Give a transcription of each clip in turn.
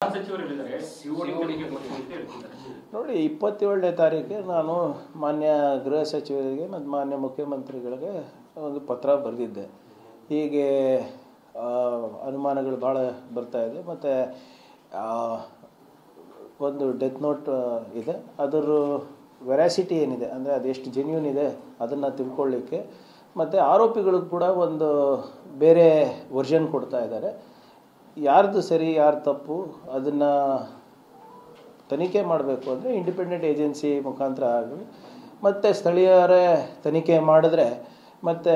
ನೋಡಿ 27ನೇ ತಾರೀಕಿಗೆ ನಾನು ಮಾನ್ಯ ಗೃಹ ಸಚಿವರಿಗೆ ಮತ್ತು ಮಾನ್ಯ ಮುಖ್ಯಮಂತ್ರಿಗಳಿಗೆ ಒಂದು ಪತ್ರ ಬರೆದಿದ್ದೆ. ಹೀಗೆ ಅನುಮಾನಗಳು ಭಾಳ ಬರ್ತಾ ಇದೆ ಮತ್ತು ಒಂದು ಡೆತ್ ನೋಟ್ ಇದೆ, ಅದರ ವೆರಾಸಿಟಿ ಏನಿದೆ ಅಂದರೆ ಅದೆಷ್ಟು ಜೆನ್ಯೂನ್ ಇದೆ ಅದನ್ನು ತಿಳ್ಕೊಳ್ಳಿಕ್ಕೆ, ಮತ್ತು ಆರೋಪಿಗಳು ಕೂಡ ಒಂದು ಬೇರೆ ವರ್ಷನ್ ಕೊಡ್ತಾ ಇದ್ದಾರೆ. ಯಾರ್ದು ಸರಿ ಯಾರು ತಪ್ಪು ಅದನ್ನು ತನಿಖೆ ಮಾಡಬೇಕು ಅಂದರೆ ಇಂಡಿಪೆಂಡೆಂಟ್ ಏಜೆನ್ಸಿ ಮುಖಾಂತರ ಆಗಲಿ, ಮತ್ತು ಸ್ಥಳೀಯರೇ ತನಿಖೆ ಮಾಡಿದ್ರೆ ಮತ್ತು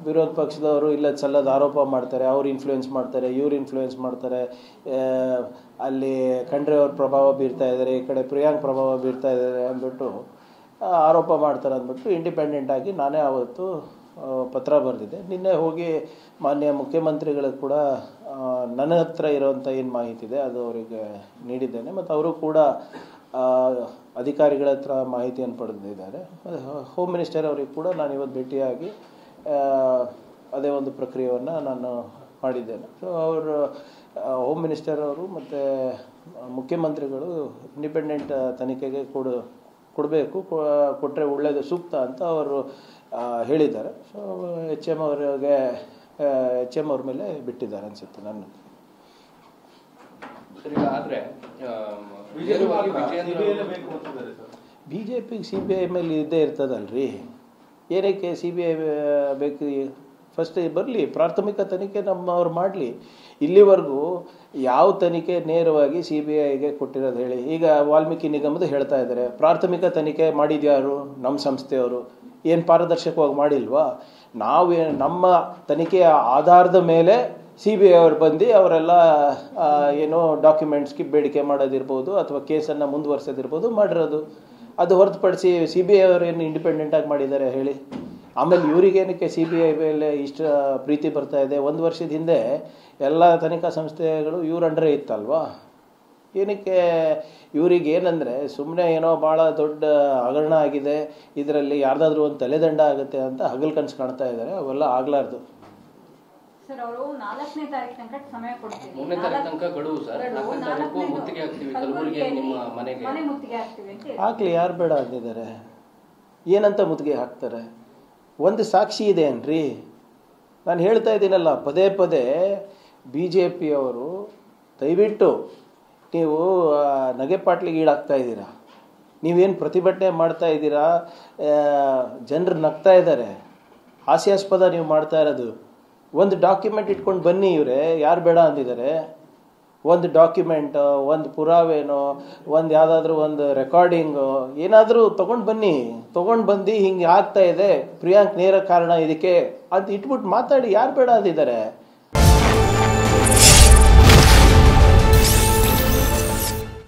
ವಿರೋಧ ಪಕ್ಷದವರು ಇಲ್ಲ ಸಲ್ಲದ ಆರೋಪ ಮಾಡ್ತಾರೆ, ಅವ್ರು ಇನ್ಫ್ಲೂಯೆನ್ಸ್ ಮಾಡ್ತಾರೆ, ಇವ್ರು ಇನ್ಫ್ಲೂಯೆನ್ಸ್ ಮಾಡ್ತಾರೆ, ಅಲ್ಲಿ ಖಂಡ್ರೆ ಅವ್ರ ಪ್ರಭಾವ ಬೀರ್ತಾ ಇದ್ದಾರೆ, ಈ ಕಡೆ ಪ್ರಿಯಾಂಕ್ ಪ್ರಭಾವ ಬೀರ್ತಾ ಇದ್ದಾರೆ ಅಂದ್ಬಿಟ್ಟು ಆರೋಪ ಮಾಡ್ತಾರೆ ಅಂದ್ಬಿಟ್ಟು ಇಂಡಿಪೆಂಡೆಂಟಾಗಿ ನಾನೇ ಆವತ್ತು ಪತ್ರ ಬರೆದಿದ್ದೆ. ನಿನ್ನೆ ಹೋಗಿ ಮಾನ್ಯ ಮುಖ್ಯಮಂತ್ರಿಗಳಿಗೆ ಕೂಡ ನನ್ನ ಹತ್ರ ಇರೋವಂಥ ಏನು ಮಾಹಿತಿ ಇದೆ ಅದು ಅವರಿಗೆ ನೀಡಿದ್ದೇನೆ, ಮತ್ತು ಅವರು ಕೂಡ ಅಧಿಕಾರಿಗಳ ಹತ್ರ ಮಾಹಿತಿಯನ್ನು ಪಡೆದಿದ್ದಾರೆ. ಹೋಮ್ ಮಿನಿಸ್ಟರ್ ಅವರಿಗೆ ಕೂಡ ನಾನು ಇವತ್ತು ಭೇಟಿಯಾಗಿ ಅದೇ ಒಂದು ಪ್ರಕ್ರಿಯೆಯನ್ನು ನಾನು ಮಾಡಿದ್ದೇನೆ. ಸೊ ಅವರು ಹೋಮ್ ಮಿನಿಸ್ಟರ್ ಅವರು ಮತ್ತು ಮುಖ್ಯಮಂತ್ರಿಗಳು ಇಂಡಿಪೆಂಡೆಂಟ್ ತನಿಖೆಗೆ ಕೊಡಬೇಕು, ಕೊಟ್ಟರೆ ಒಳ್ಳೆಯದು ಸೂಕ್ತ ಅಂತ ಅವರು ಹೇಳಿದ್ದಾರೆ. ಸೊ ಎಚ್ ಎಮ್ ಅವ್ರ ಮೇಲೆ ಬಿಟ್ಟಿದ್ದಾರೆ ಅನಿಸುತ್ತೆ ನನ್ನ. BJP CBI ಮೇಲೆ ಇದ್ದೇ ಇರ್ತದಲ್ರಿ, ಏನಕ್ಕೆ CBI ಬೇಕು? ಫಸ್ಟ್ ಬರಲಿ, ಪ್ರಾಥಮಿಕ ತನಿಖೆ ನಮ್ಮವ್ರು ಮಾಡಲಿ. ಇಲ್ಲಿವರೆಗೂ ಯಾವ ತನಿಖೆ ನೇರವಾಗಿ CBIಗೆ ಕೊಟ್ಟಿರೋದು ಹೇಳಿ? ಈಗ ವಾಲ್ಮೀಕಿ ನಿಗಮದ ಹೇಳ್ತಾ ಇದ್ದಾರೆ, ಪ್ರಾಥಮಿಕ ತನಿಖೆ ಮಾಡಿದ್ಯಾರು? ನಮ್ಮ ಸಂಸ್ಥೆಯವರು. ಏನು ಪಾರದರ್ಶಕವಾಗಿ ಮಾಡಿಲ್ವಾ? ನಮ್ಮ ತನಿಖೆಯ ಆಧಾರದ ಮೇಲೆ CBI ಅವರು ಬಂದು ಅವರೆಲ್ಲ ಏನೋ ಡಾಕ್ಯುಮೆಂಟ್ಸ್ಗೆ ಬೇಡಿಕೆ ಮಾಡೋದಿರ್ಬೋದು ಅಥವಾ ಕೇಸನ್ನು ಮುಂದುವರ್ಸೋದಿರ್ಬೋದು ಮಾಡಿರೋದು. ಅದು ಹೊರತುಪಡಿಸಿ CBI ಅವರು ಏನು ಇಂಡಿಪೆಂಡೆಂಟಾಗಿ ಮಾಡಿದ್ದಾರೆ ಹೇಳಿ? ಆಮೇಲೆ ಇವರಿಗೇನಕ್ಕೆ CBI ಮೇಲೆ ಇಷ್ಟು ಪ್ರೀತಿ ಬರ್ತಾ ಇದೆ? 1 ವರ್ಷದ ಹಿಂದೆ ಎಲ್ಲ ತನಿಖಾ ಸಂಸ್ಥೆಗಳು ಇವ್ರ ಅಂಡರೇ ಇತ್ತಲ್ವಾ? ಏನಕ್ಕೆ ಇವ್ರಿಗೆ ಏನಂದರೆ ಸುಮ್ಮನೆ ಏನೋ ಭಾಳ ದೊಡ್ಡ ಹಗರಣ ಆಗಿದೆ, ಇದರಲ್ಲಿ ಯಾರ್ದಾದ್ರೂ ಒಂದು ತಲೆದಂಡ ಆಗುತ್ತೆ ಅಂತ ಹಗಲು ಕನಸು ಕಾಣ್ತಾ ಇದ್ದಾರೆ. ಅವೆಲ್ಲ ಆಗಲಾರ್ದು. ಸರ್, ಅವರು 4ನೇ ತಾರೀಕು ತನಕ ಸಮಯ ಕೊಡ್ತೀವಿ. 3ನೇ ತಾರೀಕು ತನಕ ಗಡುವು ಸರ್. 4ನೇ ತಾರೀಕು ಮುತ್ತಿಗೆ ಹಾಕ್ತೀವಿ, ಕಲಬುರಗಿ ನಿಮ್ಮ ಮನೆ ಮುತ್ತಿಗೆ ಹಾಕ್ತೀವಿ ಅಂತ ಹಾಕ್ಲಿ, ಯಾರು ಬೇಡ ಅಂದಿದ್ದಾರೆ? ಏನಂತ ಮುತ್ತಿಗೆ ಹಾಕ್ತಾರೆ? ಒಂದು ಸಾಕ್ಷಿ ಇದೆ ಅನ್ರಿ. ನಾನು ಹೇಳ್ತಾ ಇದ್ದೀನಲ್ಲ ಪದೇ ಪದೇ, BJP ಅವರು ದಯವಿಟ್ಟು ನೀವು ನಗೆಪಾಟ್ಲಿಗೆ ಈಡಾಗ್ತಾ ಇದ್ದೀರಾ. ನೀವೇನು ಪ್ರತಿಭಟನೆ ಮಾಡ್ತಾ ಇದ್ದೀರಾ, ಜನರು ನಗ್ತಾ ಇದ್ದಾರೆ, ಹಾಸ್ಯಾಸ್ಪದ ನೀವು ಮಾಡ್ತಾ ಇರೋದು. ಒಂದು ಡಾಕ್ಯುಮೆಂಟ್ ಇಟ್ಕೊಂಡು ಬನ್ನಿ. ಇವರೇ ಯಾರು ಬೇಡ ಅಂದಿದ್ದಾರೆ? ಒಂದು ಡಾಕ್ಯುಮೆಂಟು, ಒಂದು ಪುರಾವೆನೋ, ಒಂದು ಯಾವುದಾದ್ರೂ ಒಂದು ರೆಕಾರ್ಡಿಂಗು ಏನಾದರೂ ತೊಗೊಂಡು ಬಂದು ಹಿಂಗೆ ಆಗ್ತಾ ಇದೆ, ಪ್ರಿಯಾಂಕ್ ನೇರ ಕಾರಣ ಇದಕ್ಕೆ ಅಂತ ಇಟ್ಬಿಟ್ಟು ಮಾತಾಡಿ. ಯಾರು ಬೇಡ ಅಂದಿದ್ದಾರೆ?